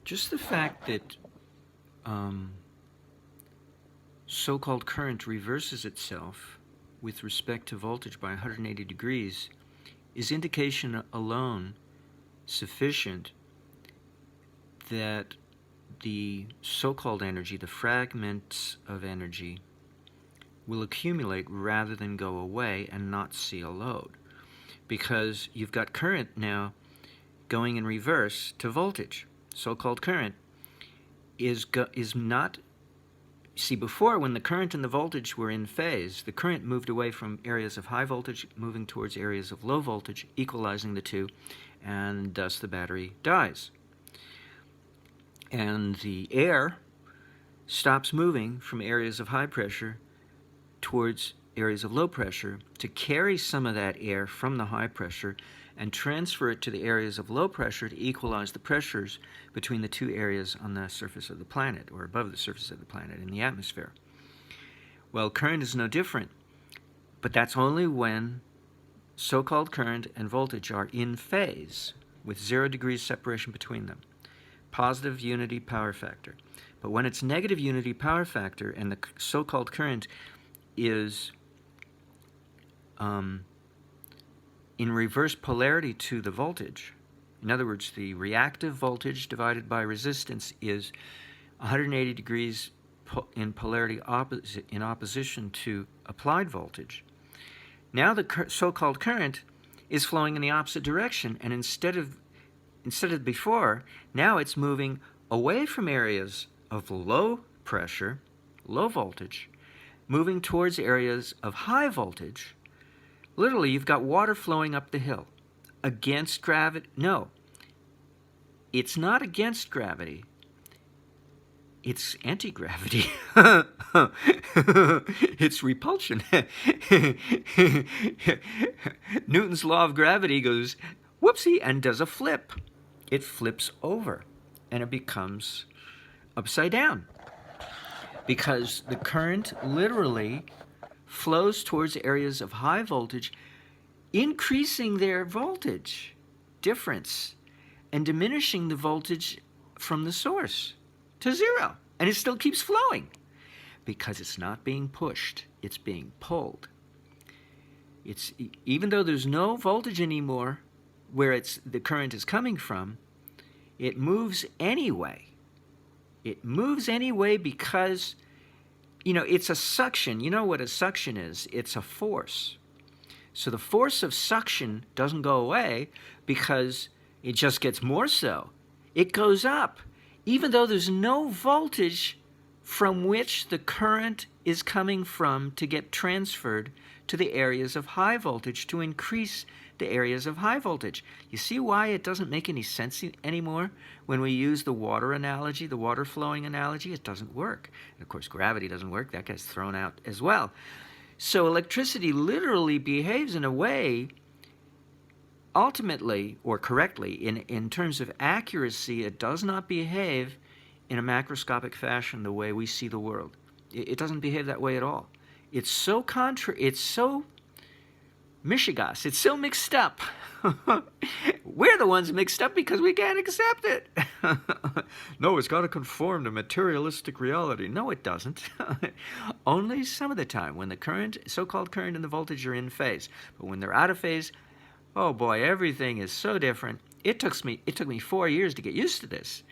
Just the fact that so-called current reverses itself with respect to voltage by 180 degrees is indication alone sufficient that the so-called energy, the fragments of energy, will accumulate rather than go away and not see a load. Because you've got current now going in reverse to voltage. So-called current is not... See, before, when the current and the voltage were in phase, the current moved away from areas of high voltage, moving towards areas of low voltage, equalizing the two, and thus the battery dies. And the air stops moving from areas of high pressure towards areas of low pressure to carry some of that air from the high pressure and transfer it to the areas of low pressure to equalize the pressures between the two areas on the surface of the planet, or above the surface of the planet in the atmosphere. Well, current is no different, but that's only when so-called current and voltage are in phase with 0 degrees separation between them. Positive unity power factor. But when it's negative unity power factor and the so-called current is in reverse polarity to the voltage, in other words, the reactive voltage divided by resistance is 180 degrees in polarity in opposition to applied voltage. Now the so-called current is flowing in the opposite direction, and instead of before, now it's moving away from areas of low pressure, low voltage, moving towards areas of high voltage. Literally, you've got water flowing up the hill. Against gravity? No. It's not against gravity. It's anti-gravity. It's repulsion. Newton's law of gravity goes, whoopsie, and does a flip. It flips over, and it becomes upside down. Because the current literally flows towards areas of high voltage, increasing their voltage difference and diminishing the voltage from the source to 0. And it still keeps flowing because it's not being pushed, it's being pulled. It's, even though there's no voltage anymore where the current is coming from, it moves anyway. It moves anyway because, it's a suction. You know what a suction is? It's a force. So the force of suction doesn't go away because it just gets more so. It goes up, even though there's no voltage from which the current is coming from to get transferred to the areas of high voltage to increase the areas of high voltage. You see why it doesn't make any sense anymore when we use the water analogy, the water flowing analogy? It doesn't work. And of course, gravity doesn't work. That gets thrown out as well. So electricity literally behaves in a way, ultimately, or correctly, in terms of accuracy, it does not behave in a macroscopic fashion the way we see the world. It doesn't behave that way at all. It's so mishigas. It's so mixed up. We're the ones mixed up because we can't accept it. No, it's got to conform to materialistic reality. No, it doesn't. Only some of the time when the current, so-called current and the voltage are in phase. But when they're out of phase, oh boy, everything is so different. It took me 4 years to get used to this.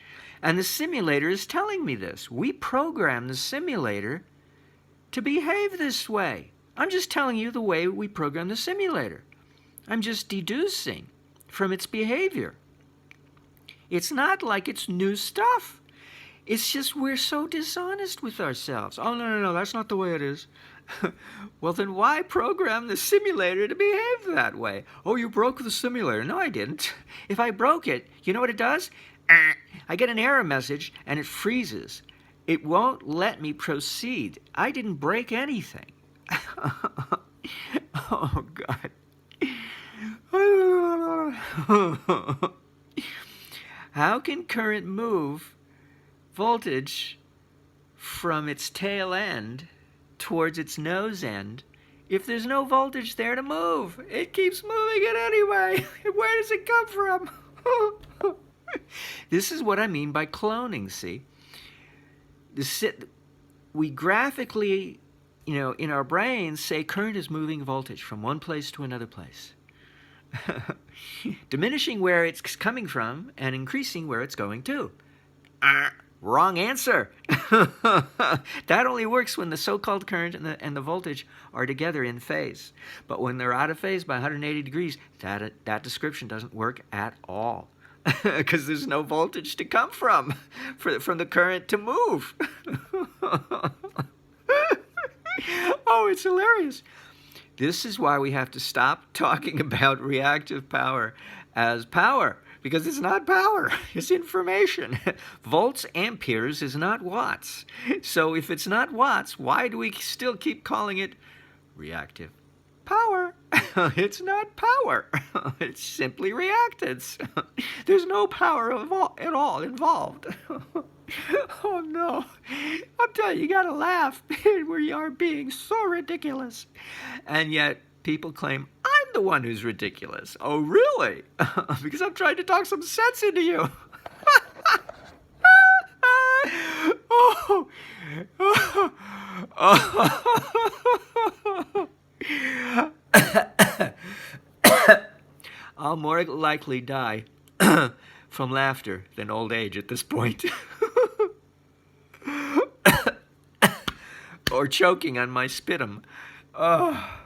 And the simulator is telling me this. We program the simulator to behave this way. I'm just telling you the way we program the simulator. I'm just deducing from its behavior. It's not like it's new stuff. It's just we're so dishonest with ourselves. Oh, no, that's not the way it is. Well, then why program the simulator to behave that way? Oh, you broke the simulator. No, I didn't. If I broke it, you know what it does? I get an error message and it freezes. It won't let me proceed. I didn't break anything. Oh, God. How can current move voltage from its tail end towards its nose end if there's no voltage there to move? It keeps moving it anyway. Where does it come from? This is what I mean by cloning, see? We graphically, in our brains say current is moving voltage from one place to another place. Diminishing where it's coming from and increasing where it's going to. Wrong answer. That only works when the so-called current and the voltage are together in phase. But when they're out of phase by 180 degrees, that description doesn't work at all. Because there's no voltage to come from the current to move. Oh, it's hilarious. This is why we have to stop talking about reactive power as power, because it's not power, it's information. Volts, amperes is not watts. So if it's not watts, why do we still keep calling it reactive power? It's not power. It's simply reactance. There's no power at all involved. Oh no, I'm telling you, you gotta laugh. We are being so ridiculous. And yet people claim I'm the one who's ridiculous. Oh really? Because I'm trying to talk some sense into you. I'll more likely die from laughter than old age at this point. Or choking on my sputum. Oh.